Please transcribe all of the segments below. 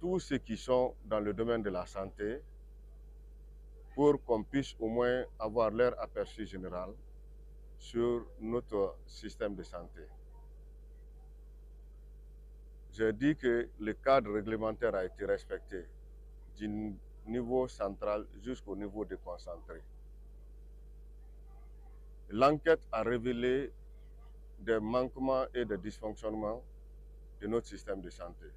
tous ceux qui sont dans le domaine de la santé pour qu'on puisse au moins avoir leur aperçu général sur notre système de santé. J'ai dit que le cadre réglementaire a été respecté du niveau central jusqu'au niveau déconcentré. L'enquête a révélé des manquements et des dysfonctionnements de notre système de santé.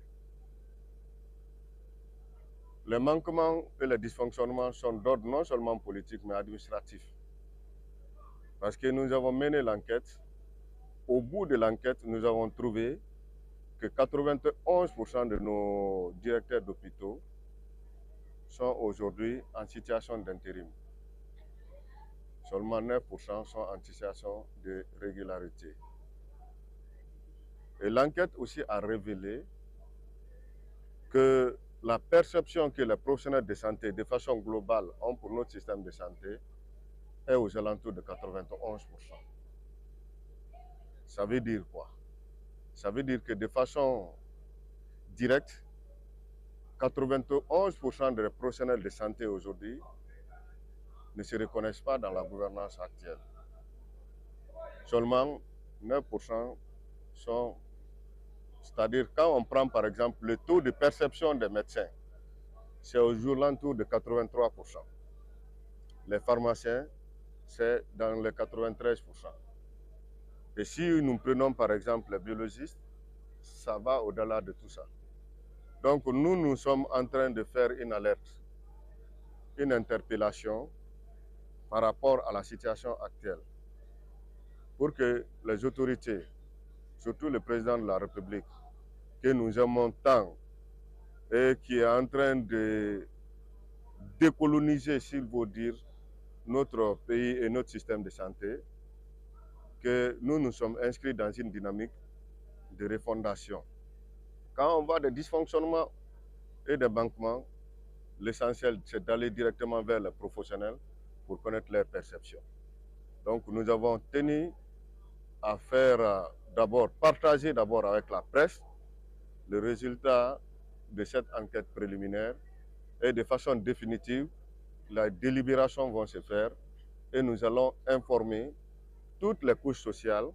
Les manquements et les dysfonctionnements sont d'ordre non seulement politique mais administratif. Parce que nous avons mené l'enquête. Au bout de l'enquête, nous avons trouvé que 91% de nos directeurs d'hôpitaux sont aujourd'hui en situation d'intérim. Seulement 9% sont en situation de régularité. Et l'enquête aussi a révélé que la perception que les professionnels de santé, de façon globale, ont pour notre système de santé est aux alentours de 91%. Ça veut dire quoi? Ça veut dire que de façon directe, 91% des professionnels de santé aujourd'hui ne se reconnaissent pas dans la gouvernance actuelle. Seulement 9% sont... C'est-à-dire quand on prend par exemple le taux de perception des médecins, c'est aux alentours de 83%. Les pharmaciens, c'est dans les 93%. Et si nous prenons par exemple les biologistes, ça va au-delà de tout ça. Donc nous sommes en train de faire une alerte, une interpellation par rapport à la situation actuelle pour que les autorités, surtout le président de la République, que nous aimons tant et qui est en train de décoloniser, s'il faut dire, notre pays et notre système de santé, que nous sommes inscrits dans une dynamique de refondation. Quand on voit des dysfonctionnements et des manquements, l'essentiel, c'est d'aller directement vers les professionnels pour connaître leurs perceptions. Donc, nous avons tenu à faire partager d'abord avec la presse le résultat de cette enquête préliminaire et de façon définitive, les délibérations vont se faire et nous allons informer toutes les couches sociales